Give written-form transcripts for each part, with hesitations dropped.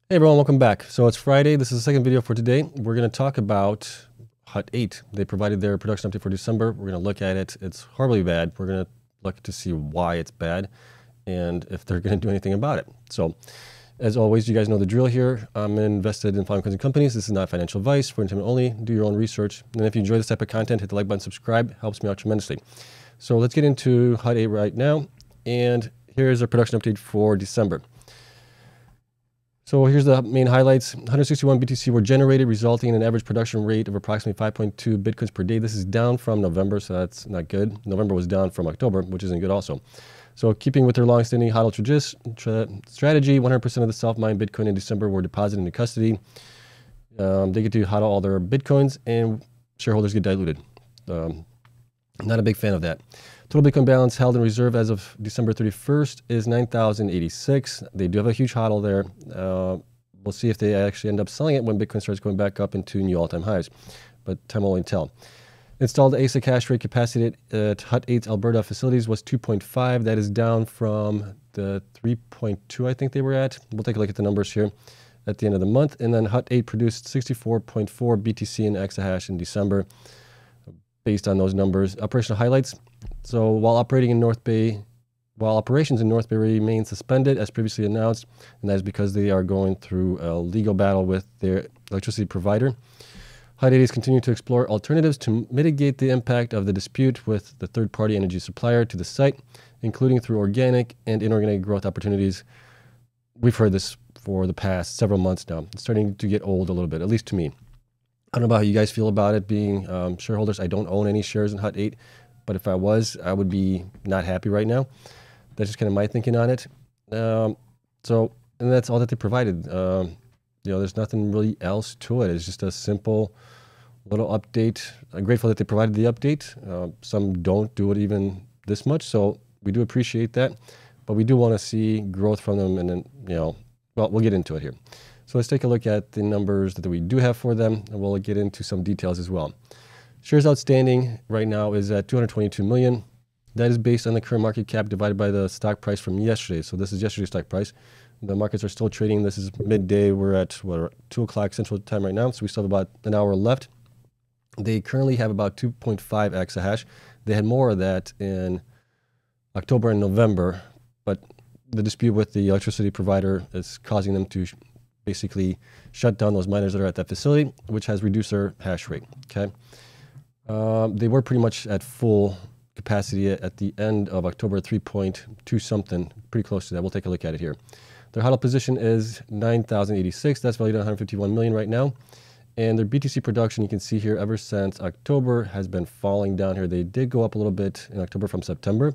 Hey everyone, welcome back. So it's Friday. This is the second video for today. We're going to talk about Hut 8. They provided their production update for December. We're going to look at it. It's horribly bad. We're going to look to see why it's bad and if they're going to do anything about it. So as always, you guys know the drill here. I'm invested in following kinds of companies. This is not financial advice, for entertainment only. Do your own research. And if you enjoy this type of content, hit the like button, subscribe. Helps me out tremendously. So let's get into Hut 8 right now. And here's a production update for December. So here's the main highlights. 161 BTC were generated, resulting in an average production rate of approximately 5.2 Bitcoins per day. This is down from November, so that's not good. November was down from October, which isn't good also. So keeping with their long-standing HODL strategy, 100% of the self-mined Bitcoin in December were deposited into custody. They get to HODL all their Bitcoins, and shareholders get diluted. Not a big fan of that. Total Bitcoin balance held in reserve as of December 31st is 9,086. They do have a huge HODL there. We'll see if they actually end up selling it when Bitcoin starts going back up into new all-time highs, but time will only tell. Installed ASIC hash rate capacity at Hut 8's Alberta facilities was 2.5. That is down from the 3.2 I think they were at. We'll take a look at the numbers here at the end of the month. And then Hut 8 produced 64.4 BTC in exahash in December based on those numbers. Operational highlights. So while operations in North Bay remain suspended as previously announced, and that is because they are going through a legal battle with their electricity provider. Hut 8 is continuing to explore alternatives to mitigate the impact of the dispute with the third-party energy supplier to the site, including through organic and inorganic growth opportunities. We've heard this for the past several months now. It's starting to get old a little bit, at least to me. I don't know about how you guys feel about it being shareholders. I don't own any shares in Hut 8. But if I was, I would be not happy right now. That's just kind of my thinking on it. And that's all that they provided. There's nothing really else to it. It's just a simple little update. I'm grateful that they provided the update. Some don't do it even this much, so we do appreciate that. But we do want to see growth from them, and then, well, we'll get into it here. So let's take a look at the numbers that we do have for them, and we'll get into some details as well. Shares outstanding right now is at 222 million. That is based on the current market cap divided by the stock price from yesterday. So this is yesterday's stock price. The markets are still trading. This is midday. We're at 2 o'clock Central Time right now. So we still have about an hour left. They currently have about 2.5 exahash. They had more of that in October and November, but the dispute with the electricity provider is causing them to basically shut down those miners that are at that facility, which has reduced their hash rate. Okay. They were pretty much at full capacity at the end of October, 3.2 something, pretty close to that. We'll take a look at it here. Their HODL position is 9,086. That's valued at 151 million right now. And their BTC production, you can see here, ever since October has been falling down here. They did go up a little bit in October from September.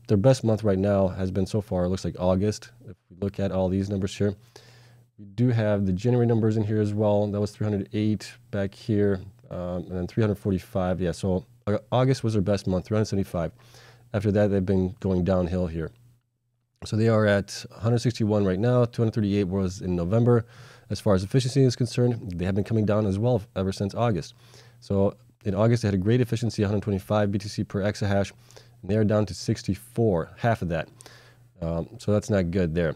Their best month right now has been so far, it looks like August. If we look at all these numbers here, we do have the January numbers in here as well. That was 308 back here. And then 345, yeah, so August was their best month, 375. After that, they've been going downhill here. So they are at 161 right now, 238 was in November. As far as efficiency is concerned, they have been coming down as well ever since August. So in August, they had a great efficiency, 125 BTC per exahash, and they are down to 64, half of that. So that's not good there.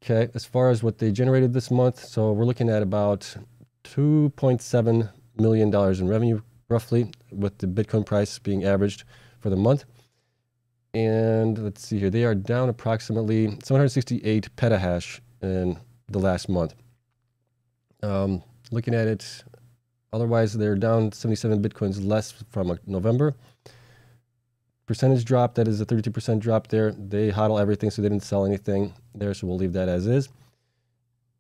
Okay, as far as what they generated this month, so we're looking at about $2.7 million in revenue, roughly, with the Bitcoin price being averaged for the month. And let's see here, they are down approximately 768 petahash in the last month. Looking at it, otherwise they're down 77 Bitcoins less from November. Percentage drop, that is a 32% drop there. They HODL everything, so they didn't sell anything there, so we'll leave that as is.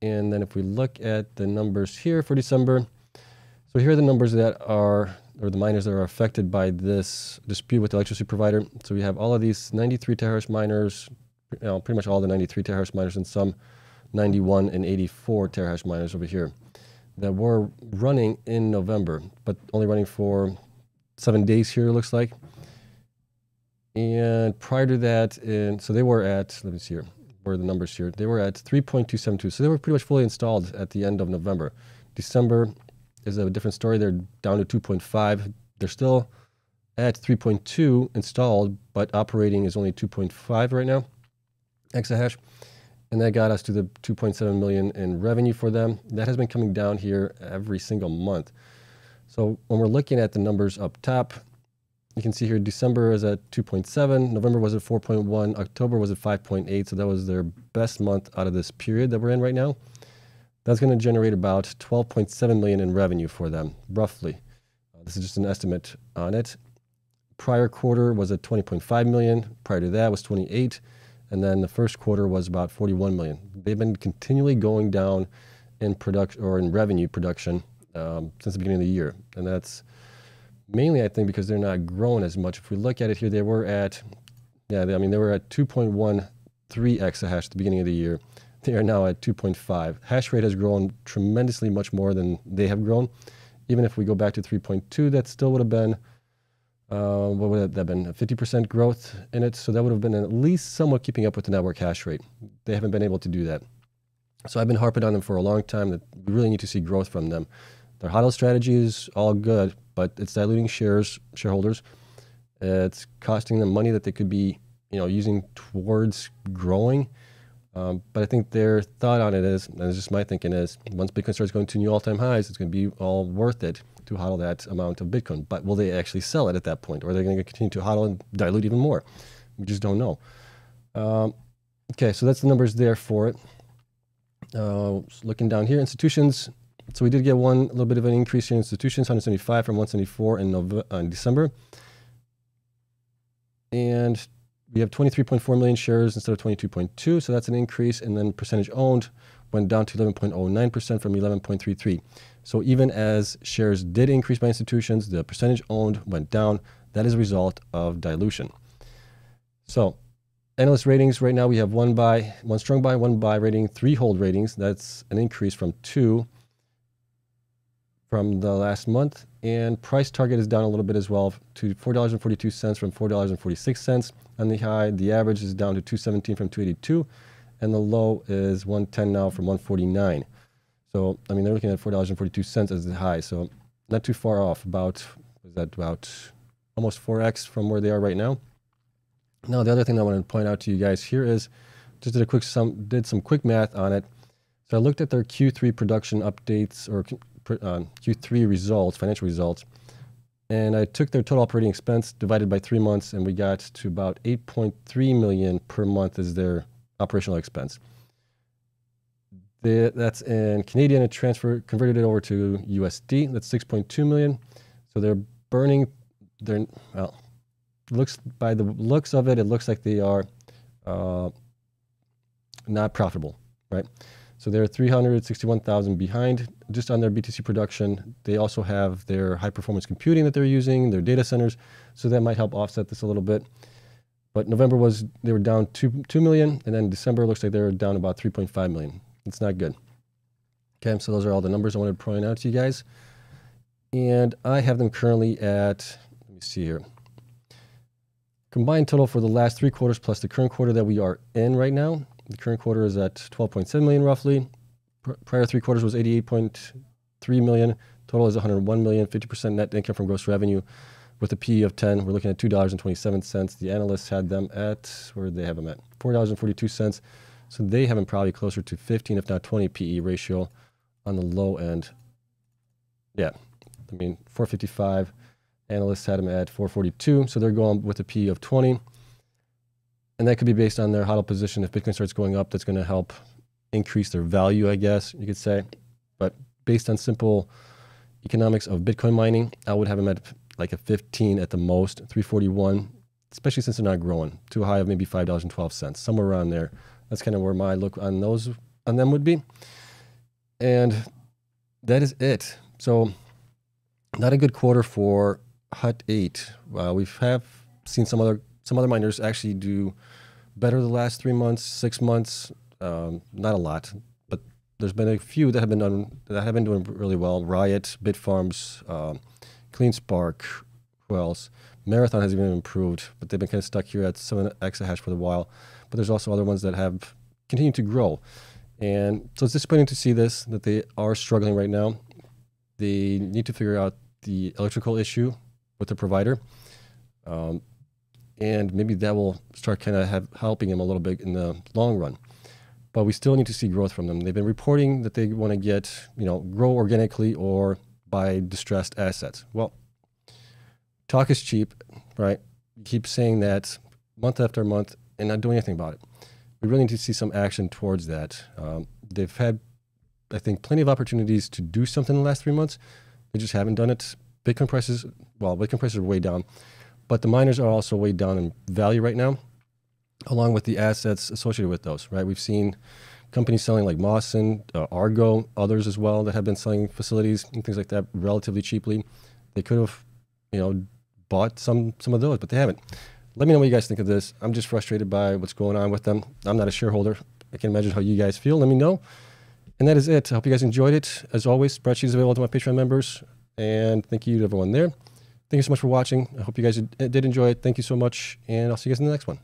And then if we look at the numbers here for December, so here are the numbers that are, or the miners that are affected by this dispute with the electricity provider. So we have all of these 93 terahash miners, pretty much all the 93 terahash miners, and some 91 and 84 terahash miners over here that were running in November, but only running for 7 days here, it looks like. And prior to that, so they were at, let me see here, where are the numbers here? They were at 3.272. So they were pretty much fully installed at the end of November. December is a different story. They're down to 2.5. They're still at 3.2 installed, but operating is only 2.5 right now, exahash. And that got us to the 2.7 million in revenue for them. That has been coming down here every single month. So when we're looking at the numbers up top, you can see here December is at 2.7, November was at 4.1, October was at 5.8. So that was their best month out of this period that we're in right now. That's going to generate about 12.7 million in revenue for them, roughly. This is just an estimate on it. Prior quarter was at 20.5 million. Prior to that was 28. And then the first quarter was about 41 million. They've been continually going down in production or in revenue production since the beginning of the year. And that's mainly, I think, because they're not growing as much. If we look at it here, they were at, they were at 2.13 exahash at the beginning of the year. They are now at 2.5. Hash rate has grown tremendously much more than they have grown. Even if we go back to 3.2, that still would have been, what would that have been, a 50% growth in it? So that would have been at least somewhat keeping up with the network hash rate. They haven't been able to do that. So I've been harping on them for a long time that we really need to see growth from them. Their HODL strategy is all good, but it's diluting shareholders. It's costing them money that they could be, using towards growing. But I think their thought on it is, and it's just my thinking is, once Bitcoin starts going to new all-time highs, it's going to be all worth it to hodl that amount of Bitcoin. But will they actually sell it at that point? Or are they going to continue to hodl and dilute even more? We just don't know. Okay, so that's the numbers there for it. Looking down here, institutions. So we did get a little bit of an increase in institutions, 175 from 174 in December. And we have 23.4 million shares instead of 22.2, so that's an increase. And then percentage owned went down to 11.09% from 11.33. So even as shares did increase by institutions, the percentage owned went down. That is a result of dilution. So analyst ratings right now, we have one strong buy, one buy rating, 3 hold ratings. That's an increase from 2 from the last month. And price target is down a little bit as well to $4.42 from $4.46. On the high, the average is down to 217 from 282, and the low is 110 now from 149. So, they're looking at $4.42 as the high, so not too far off, about almost 4x from where they are right now. Now, the other thing I wanted to point out to you guys here is, just did some quick math on it. So I looked at their Q3 production updates, or Q3 results, financial results, and I took their total operating expense divided by 3 months, and we got to about 8.3 million per month as their operational expense. That's in Canadian, converted it over to USD. That's 6.2 million. So they're burning, by the looks of it, it looks like they are not profitable, right? So they're 361,000 behind just on their BTC production. They also have their high performance computing that they're using, their data centers. So that might help offset this a little bit. But November they were down 2 million. And then December looks like they were down about 3.5 million. It's not good. Okay, so those are all the numbers I wanted to point out to you guys. And I have them currently at, let me see here. Combined total for the last 3 quarters plus the current quarter that we are in right now. The current quarter is at 12.7 million roughly. Prior 3 quarters was 88.3 million. Total is 101 million, 50% net income from gross revenue with a PE of 10. We're looking at $2.27. The analysts had them at, where did they have them at? $4.42. So they have them probably closer to 15, if not 20 PE ratio on the low end. Yeah, 455. Analysts had them at 442. So they're going with a PE of 20. And that could be based on their HODL position. If Bitcoin starts going up, that's going to help increase their value, I guess you could say. But based on simple economics of Bitcoin mining, I would have them at like a 15 at the most, 341, especially since they're not growing. To a high of maybe $5.12, somewhere around there. That's kind of where my look on them would be. And that is it. So not a good quarter for Hut 8. We have seen some other miners actually do better the last 3 months, 6 months. Not a lot, but there's been a few that have been doing really well. Riot, Bitfarms, CleanSpark, who else? Marathon has even improved, but they've been kind of stuck here at 7 exahash for a while. But there's also other ones that have continued to grow. And so it's disappointing to see that they are struggling right now. They need to figure out the electrical issue with the provider. And maybe that will start kind of helping them a little bit in the long run. but we still need to see growth from them. They've been reporting that they want to get, grow organically or buy distressed assets. Well, talk is cheap, right? You keep saying that month after month and not doing anything about it. We really need to see some action towards that. They've had, I think, plenty of opportunities to do something in the last 3 months. They just haven't done it. Bitcoin prices are way down, but the miners are also way down in value right now, along with the assets associated with those, right? We've seen companies selling like Mawson, Argo, others as well that have been selling facilities and things like that relatively cheaply. They could have, bought some of those, but they haven't. Let me know what you guys think of this. I'm just frustrated by what's going on with them. I'm not a shareholder. I can imagine how you guys feel. Let me know. And that is it. I hope you guys enjoyed it. As always, Spreadsheet is available to my Patreon members. And thank you to everyone there. Thank you so much for watching. I hope you guys did enjoy it. Thank you so much. And I'll see you guys in the next one.